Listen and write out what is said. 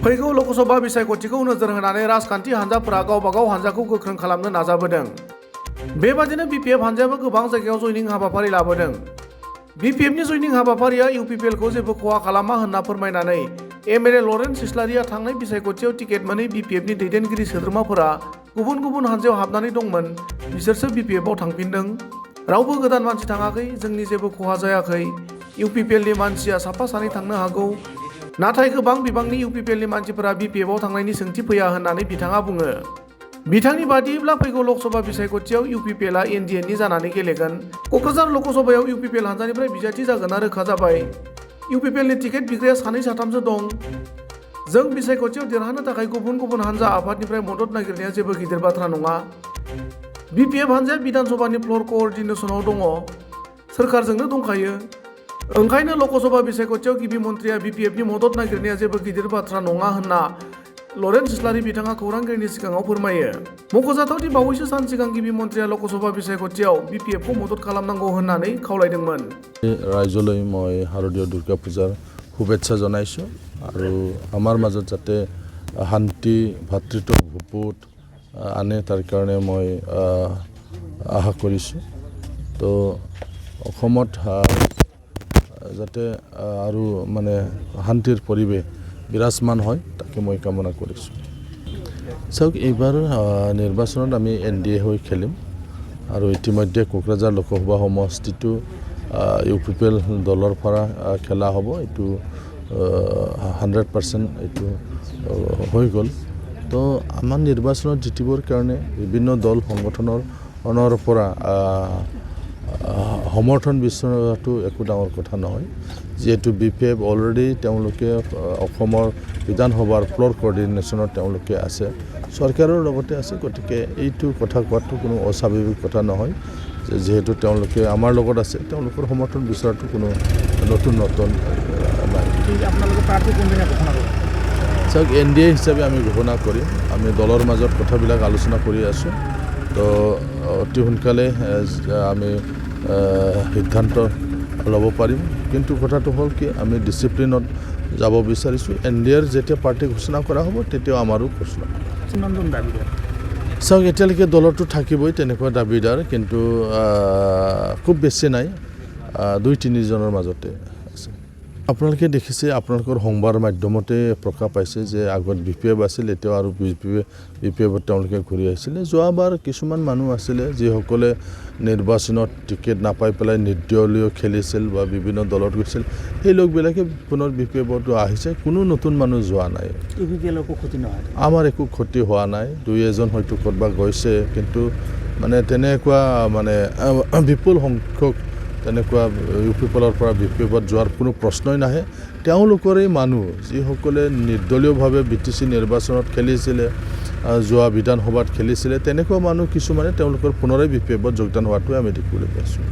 फैगौ लकसभा बिसायख'थिखौ नोजोर होनानै राजखान्थि हान्जाफोरा गावबागाव हान्जाखौ गोख्रों खालामनो नाजाबोदों। बेबादिनो बिपिएफ हान्जायाबो गोबां जायगायाव जयनिं हाबाफारि लाबोदों। बिपिएफनि जयनिं हाबाफारिया इउपिपिएलखौ जेबो खहा खालामा होनना फोरमायनानै एमएलए लरेन्स इस्लारिया थांनाय बिसायख'थियाव टिकेट मोनै बिपिएफनि दैदेनगिरि सोद्रोमाफोरा गुबुन गुबुन हान्जायाव हाबनानै दंमोन, बिसोरसो बिपिएफआव थांफिनदों। रावबो गोदान मानसि थाङाखै, जोंनि जेबो खहा जायाखै। इउपिपिएलनि मानसिया साफा सानै थांनो हागौ, नाथाय गोबां बिबांनि इउपिपिएलनि मानसिफोरा बिपिएफआव थांनायनि सोंथि फैया होननानै बिथाङा बुङो। बिथांनि बादियैब्ला फैगौ लकसभा बिसायख'थियाव इउपिपिएलआ एनडिएनि जानानै गेलेगोन। क'क्राझार लकसभायाव इउपिपिएल हान्जानिफ्राय बिजाथि जागोना रोखा जाबाय। इउपिपिएलनि टिकेट बिग्राया सानै साथामसो दं। जों बिसायख'थियाव देरहानो थाखाय गुबुन गुबुन हान्जा आफादनिफ्राय मदद नागिरनाया जेबो गिदिर बाथ्रा नङा। बिपिएफ हान्जाया बिधान सभानि फ्ल'र क'अर्डिनेसनाव दङ, सोरखारजोंनो दंखायो। ओंखायनो लकसभा बिसायख'थियाव गिबि मन्थ्रिया बिपिएफनि मदद नागिरनाया जेबो गिदिर बाथ्रा नङा होनना लरेन्स इस्लारि बिथाङा खौरांगिरिनि सिगाङाव फोरमायो। मख'जाथाव दि बावैसो सान सिगां गिबि मन्थ्रिया लकसभा बिसायख'थियाव बिपिएफखौ मदद खालामनांगौ होननानै खावलायदोंमोन। ৰাইজলৈ মই শাৰদীয় দুৰ্গা পূজাৰ শুভেচ্ছা জনাইছোঁ আৰু আমাৰ মাজত যাতে শান্তি ভাতৃত্ববোধ আনে তাৰ কাৰণে মই আশা কৰিছোঁ। তো অসমত যাতে আৰু মানে শান্তিৰ পৰিৱেশ বিৰাজমান হয় তাকে মই কামনা কৰিছোঁ। চাওক, এইবাৰ নিৰ্বাচনত আমি এনডিএ হৈ খেলিম আৰু ইতিমধ্যে কোকৰাঝাৰ লোকসভা সমষ্টিটো ইউপিপিএল দলৰ পৰা খেলা হ'ব। এইটো 100% এইটো হৈ গ'ল। তো আমাৰ নিৰ্বাচনত জিতিবৰ কাৰণে বিভিন্ন দল সংগঠনৰ পৰা সমৰ্থন বিচৰাটো একো ডাঙৰ কথা নহয়, যিহেতু বিপিএফ অলৰেডি তেওঁলোকে অসমৰ বিধানসভাৰ ফ্ল'ৰ কৰ্ডিনেশ্যনত তেওঁলোকে আছে, চৰকাৰৰ লগতে আছে। গতিকে এইটো কথা কোৱাটো কোনো অস্বাভাৱিক কথা নহয়, যিহেতু তেওঁলোকে আমাৰ লগত আছে, তেওঁলোকৰ সমৰ্থন বিচৰাটো কোনো নতুন নাই। চাওক, এনডিএ হিচাপে আমি ঘোষণা কৰিম। আমি দলৰ মাজত কথাবিলাক আলোচনা কৰি আছোঁ। তো অতি সোনকালে আমি সিদ্ধান্ত ল'ব পাৰিম। কিন্তু কথাটো হ'ল কি, আমি ডিচিপ্লিনত যাব বিচাৰিছোঁ। এনডিএৰ যেতিয়া পাৰ্টি ঘোষণা কৰা হ'ব তেতিয়াও আমাৰো ঘোষণা। চাওক, এতিয়ালৈকে দলটো থাকিবই তেনেকুৱা দাবীদাৰ, কিন্তু খুব বেছি নাই, 2-3 জনৰ মাজতে আছে। আপোনালোকে দেখিছে, আপোনালোকৰ সংবাদ মাধ্যমতে প্ৰকাশ পাইছে যে আগত বিপিএফ আছিল, এতিয়াও আৰু বিপিএফত তেওঁলোকে ঘূৰি আহিছিলে। যোৱাবাৰ কিছুমান মানুহ আছিলে যিসকলে নিৰ্বাচনত টিকেট নাপাই পেলাই নিৰ্দলীয় খেলিছিল বা বিভিন্ন দলত গৈছিল, সেই লোকবিলাকে পুনৰ বিপিএফতো আহিছে। কোনো নতুন মানুহ যোৱা নাই। আমাৰ একো ক্ষতি হোৱা নাই। 2-এজন হয়তো ক'ৰবাত গৈছে, কিন্তু মানে তেনেকুৱা মানে বিপুল সংখ্যক তেনেকুৱা ইউপিপিএলৰ পৰা বিপিএফত যোৱাৰ কোনো প্ৰশ্নই নাহে। তেওঁলোকৰে মানুহ যিসকলে নিৰ্দলীয়ভাৱে বিটিচি নিৰ্বাচনত খেলিছিলে, যোৱা বিধানসভাত খেলিছিলে, তেনেকুৱা মানুহ কিছুমানে তেওঁলোকৰ পুনৰাই বিপিএফত যোগদান হোৱাটোৱে আমি দেখিবলৈ পাইছোঁ।